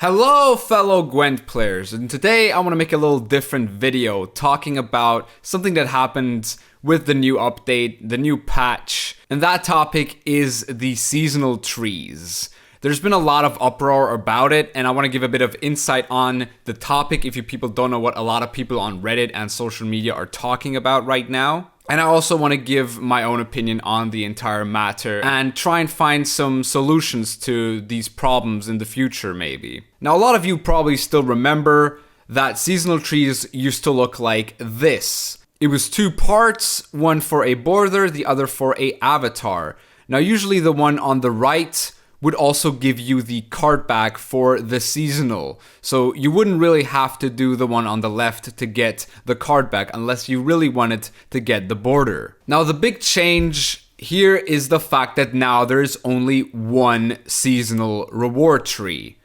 Hello fellow Gwent players, and today I want to make a little different video talking about something that happened with the new update, the new patch, and that topic is the seasonal trees. There's been a lot of uproar about it, and I want to give a bit of insight on the topic if you people don't know what a lot of people on Reddit and social media are talking about right now. And I also want to give my own opinion on the entire matter and try and find some solutions to these problems in the future, maybe. Now, a lot of you probably still remember that seasonal trees used to look like this. It was two parts, one for a border, the other for a avatar. Now, usually the one on the right would also give you the card back for the seasonal. So you wouldn't really have to do the one on the left to get the card back unless you really wanted to get the border. Now the big change here is the fact that now there is only one seasonal reward tree.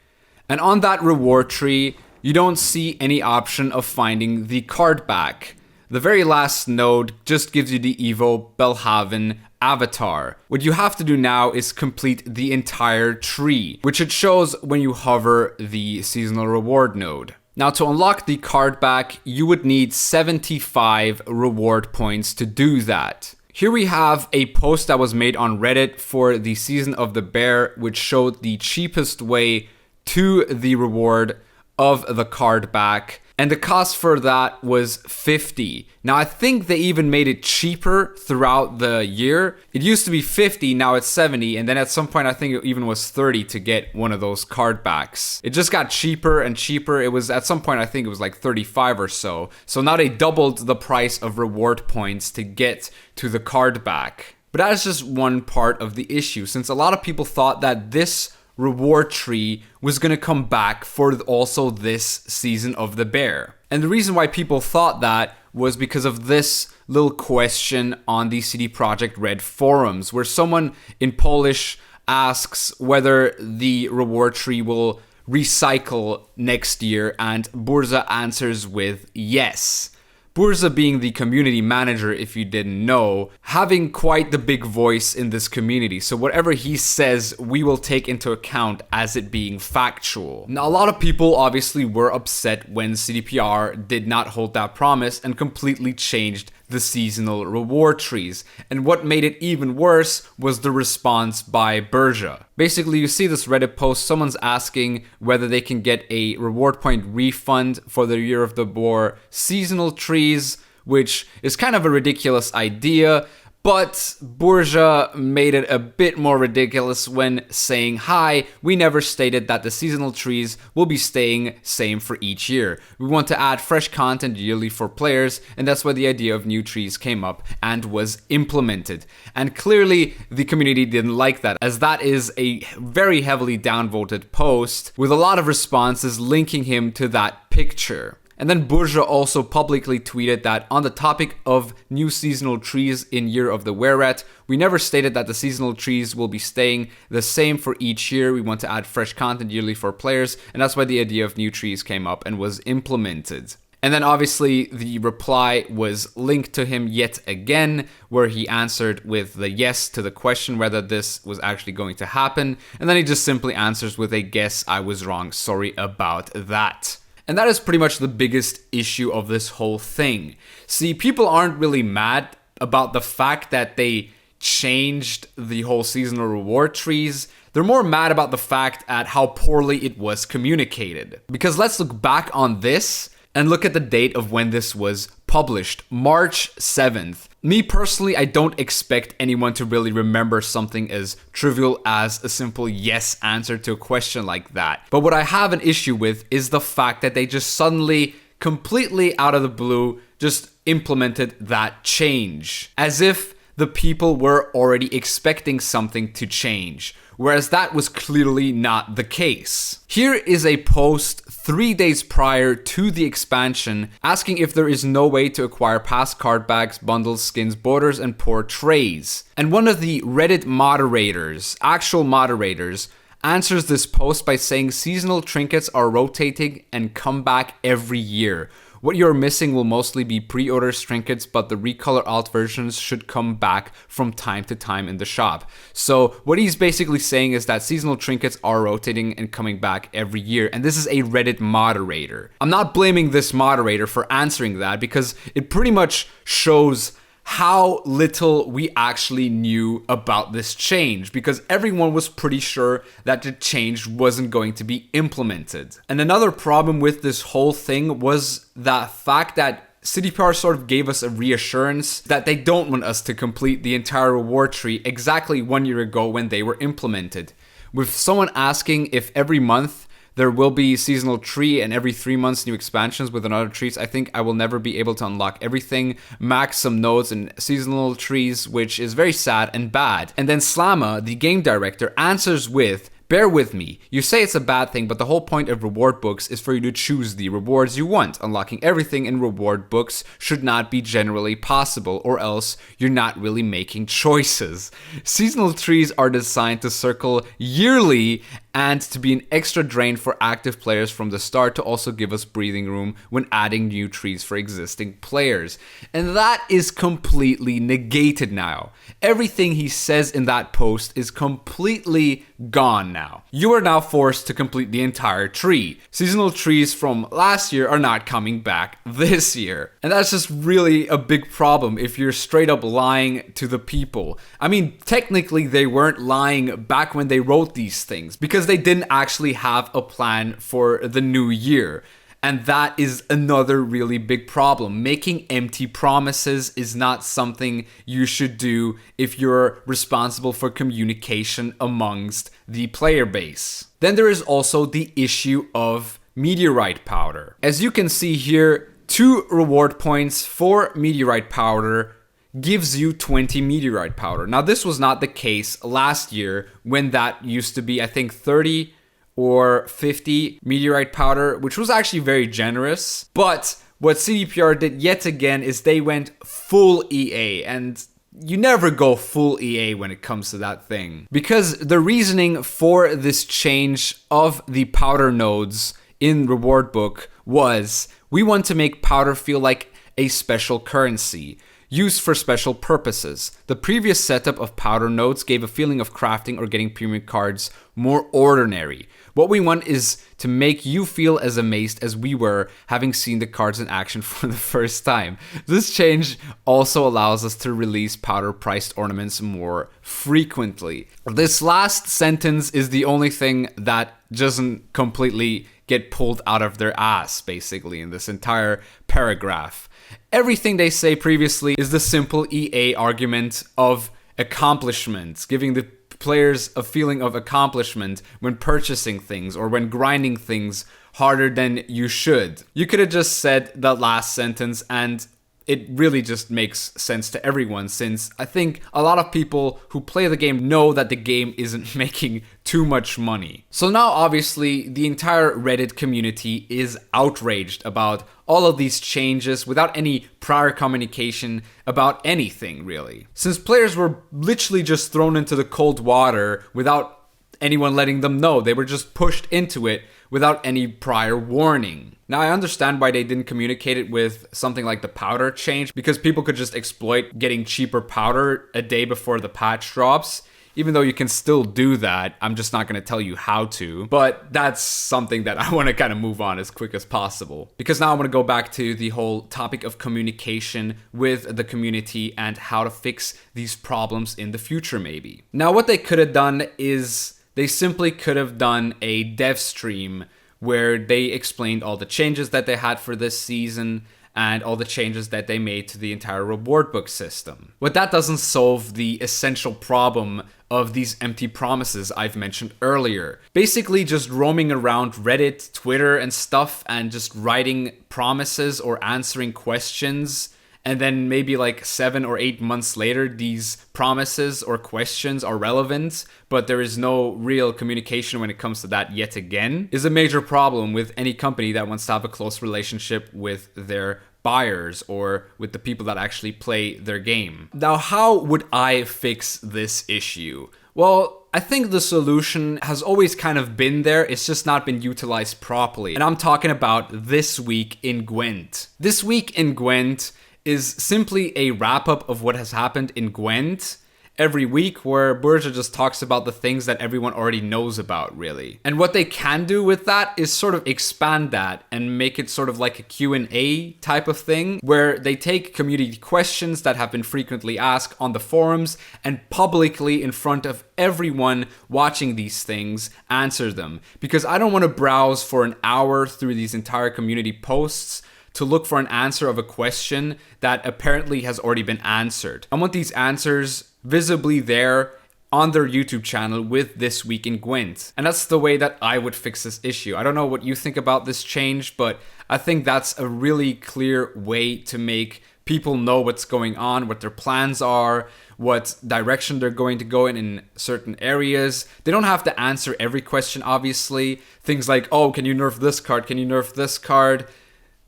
And on that reward tree, you don't see any option of finding the card back. The very last node just gives you the Evo Belhaven avatar. What you have to do now is complete the entire tree, which it shows when you hover the seasonal reward node. Now to unlock the card back, you would need 75 reward points to do that. Here we have a post that was made on Reddit for the Season of the Bear, which showed the cheapest way to the reward of the card back. And the cost for that was 50. Now I think they even made it cheaper throughout the year. It used to be 50, now it's 70, and then at some point I think it even was 30 to get one of those card backs. It just got cheaper and cheaper. It was at some point I think it was like 35 or so. So now they doubled the price of reward points to get to the card back. But that is just one part of the issue, since a lot of people thought that this reward tree was going to come back for also this Season of the Bear. And the reason why people thought that was because of this little question on the CD Projekt Red forums, where someone in Polish asks whether the reward tree will recycle next year, and Burza answers with yes. Burza being the community manager, if you didn't know, having quite the big voice in this community. So whatever he says, we will take into account as it being factual. Now, a lot of people obviously were upset when CDPR did not hold that promise and completely changed the seasonal reward trees. And what made it even worse was the response by Burza. Basically, you see this Reddit post, someone's asking whether they can get a reward point refund for the Year of the Boar seasonal trees, which is kind of a ridiculous idea. But Burza made it a bit more ridiculous when saying, hi, we never stated that the seasonal trees will be staying same for each year. We want to add fresh content yearly for players, and that's why the idea of new trees came up and was implemented. And clearly the community didn't like that, as that is a very heavily downvoted post with a lot of responses linking him to that picture. And then Burza also publicly tweeted that on the topic of new seasonal trees in Year of the Were-Rat, we never stated that the seasonal trees will be staying the same for each year. We want to add fresh content yearly for players, and that's why the idea of new trees came up and was implemented. And then obviously the reply was linked to him yet again, where he answered with the yes to the question whether this was actually going to happen. And then he just simply answers with a guess, I was wrong, sorry about that. And that is pretty much the biggest issue of this whole thing. See, people aren't really mad about the fact that they changed the whole seasonal reward trees. They're more mad about the fact at how poorly it was communicated. Because let's look back on this and look at the date of when this was published, March 7th. Me personally, I don't expect anyone to really remember something as trivial as a simple yes answer to a question like that. But what I have an issue with is the fact that they just suddenly, completely out of the blue, just implemented that change. As if the people were already expecting something to change, whereas that was clearly not the case. Here is a post 3 days prior to the expansion asking if there is no way to acquire past card backs, bundles, skins, borders, and portraits. And one of the Reddit moderators, actual moderators, answers this post by saying seasonal trinkets are rotating and come back every year. What you're missing will mostly be pre-order trinkets, but the recolor alt versions should come back from time to time in the shop. So what he's basically saying is that seasonal trinkets are rotating and coming back every year, and this is a Reddit moderator. I'm not blaming this moderator for answering that because it pretty much shows how little we actually knew about this change, because everyone was pretty sure that the change wasn't going to be implemented. And another problem with this whole thing was the fact that CDPR sort of gave us a reassurance that they don't want us to complete the entire reward tree exactly 1 year ago when they were implemented. With someone asking if every month there will be seasonal tree and every 3 months new expansions with another trees, I think I will never be able to unlock everything, max some nodes and seasonal trees, which is very sad and bad. And then Slama, the game director, answers with, bear with me. You say it's a bad thing, but the whole point of reward books is for you to choose the rewards you want. Unlocking everything in reward books should not be generally possible, or else you're not really making choices. Seasonal trees are designed to circle yearly and to be an extra drain for active players from the start, to also give us breathing room when adding new trees for existing players. And that is completely negated now. Everything he says in that post is completely gone now. You are now forced to complete the entire tree. Seasonal trees from last year are not coming back this year. And that's just really a big problem if you're straight up lying to the people. I mean, technically they weren't lying back when they wrote these things, because they didn't actually have a plan for the new year. And that is another really big problem. Making empty promises is not something you should do if you're responsible for communication amongst the player base. Then there is also the issue of Meteorite Powder. As you can see here, 2 reward points for Meteorite Powder gives you 20 Meteorite Powder. Now, this was not the case last year when that used to be, I think, 30 or 50 Meteorite Powder, which was actually very generous. But what CDPR did yet again is they went full EA, and you never go full EA when it comes to that thing. Because the reasoning for this change of the powder nodes in reward book was, we want to make powder feel like a special currency, used for special purposes. The previous setup of powder nodes gave a feeling of crafting or getting premium cards more ordinary. What we want is to make you feel as amazed as we were having seen the cards in action for the first time. This change also allows us to release powder priced ornaments more frequently. This last sentence is the only thing that doesn't completely get pulled out of their ass, basically, in this entire paragraph. Everything they say previously is the simple EA argument of accomplishments, giving the players a feeling of accomplishment when purchasing things or when grinding things harder than you should. You could have just said that last sentence and it really just makes sense to everyone, since I think a lot of people who play the game know that the game isn't making too much money. So now obviously the entire Reddit community is outraged about all of these changes without any prior communication about anything really. Since players were literally just thrown into the cold water without anyone letting them know, they were just pushed into it without any prior warning. Now, I understand why they didn't communicate it with something like the powder change, because people could just exploit getting cheaper powder a day before the patch drops. Even though you can still do that, I'm just not going to tell you how to. But that's something that I want to kind of move on as quick as possible. Because now I want to go back to the whole topic of communication with the community and how to fix these problems in the future maybe. Now, what they could have done is they simply could have done a dev stream where they explained all the changes that they had for this season and all the changes that they made to the entire reward book system. But that doesn't solve the essential problem of these empty promises I've mentioned earlier. Basically just roaming around Reddit, Twitter and stuff and just writing promises or answering questions, and then maybe like 7 or 8 months later, these promises or questions are relevant, but there is no real communication when it comes to that yet again, is a major problem with any company that wants to have a close relationship with their buyers or with the people that actually play their game. Now, how would I fix this issue? Well, I think the solution has always kind of been there, it's just not been utilized properly. And I'm talking about this week in Gwent. This week in Gwent is simply a wrap-up of what has happened in Gwent every week, where Burja just talks about the things that everyone already knows about, really. And what they can do with that is sort of expand that and make it sort of like a Q&A type of thing, where they take community questions that have been frequently asked on the forums and publicly in front of everyone watching these things answer them. Because I don't want to browse for an hour through these entire community posts to look for an answer of a question that apparently has already been answered. I want these answers visibly there on their YouTube channel with This Week in Gwent. And that's the way that I would fix this issue. I don't know what you think about this change, but I think that's a really clear way to make people know what's going on, what their plans are, what direction they're going to go in certain areas. They don't have to answer every question, obviously. Things like, oh, can you nerf this card? Can you nerf this card?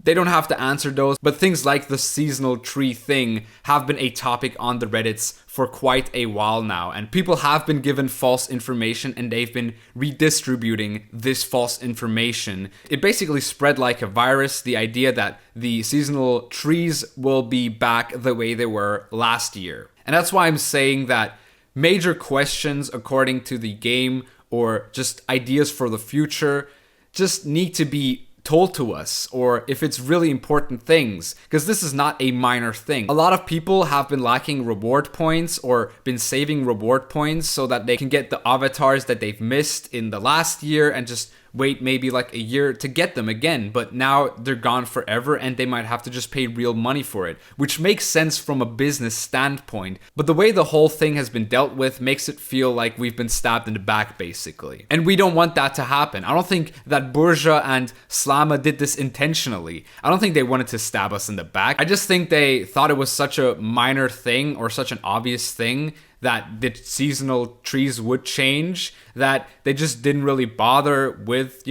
They don't have to answer those, but things like the seasonal tree thing have been a topic on the Reddits for quite a while now, and people have been given false information and they've been redistributing this false information. It basically spread like a virus, the idea that the seasonal trees will be back the way they were last year. And that's why I'm saying that major questions according to the game, or just ideas for the future, just need to be told to us, or if it's really important things, because this is not a minor thing. A lot of people have been lacking reward points or been saving reward points so that they can get the avatars that they've missed in the last year and just wait maybe like a year to get them again, but now they're gone forever and they might have to just pay real money for it, which makes sense from a business standpoint. But the way the whole thing has been dealt with makes it feel like we've been stabbed in the back, basically. And we don't want that to happen. I don't think that Burja and Slama did this intentionally. I don't think they wanted to stab us in the back. I just think they thought it was such a minor thing, or such an obvious thing, that the seasonal trees would change, that they just didn't really bother with,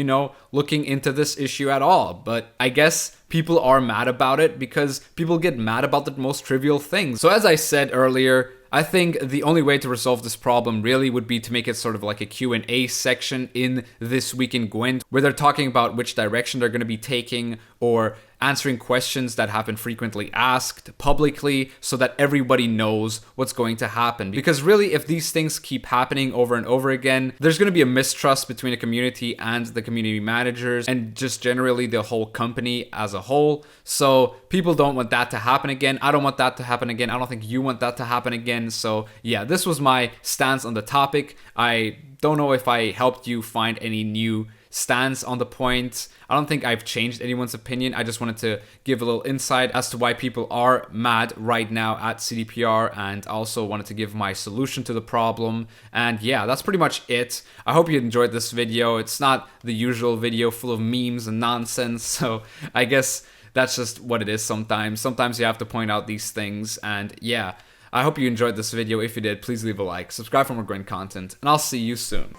looking into this issue at all. But I guess people are mad about it because people get mad about the most trivial things. So as I said earlier, I think the only way to resolve this problem really would be to make it sort of like a Q&A section in This Week in Gwent, where they're talking about which direction they're going to be taking, or answering questions that have been frequently asked publicly so that everybody knows what's going to happen. Because really, if these things keep happening over and over again, there's going to be a mistrust between the community and the community managers, and just generally the whole company as a whole. So people don't want that to happen again. I don't want that to happen again. I don't think you want that to happen again. So yeah, this was my stance on the topic. I don't know if I helped you find any new stance on the point. I don't think I've changed anyone's opinion. I just wanted to give a little insight as to why people are mad right now at CDPR, and also wanted to give my solution to the problem. And yeah, that's pretty much it. I hope you enjoyed this video. It's not the usual video full of memes and nonsense, so I guess that's just what it is sometimes. Sometimes you have to point out these things, and yeah, I hope you enjoyed this video. If you did, please leave a like, subscribe for more Gwent content, and I'll see you soon.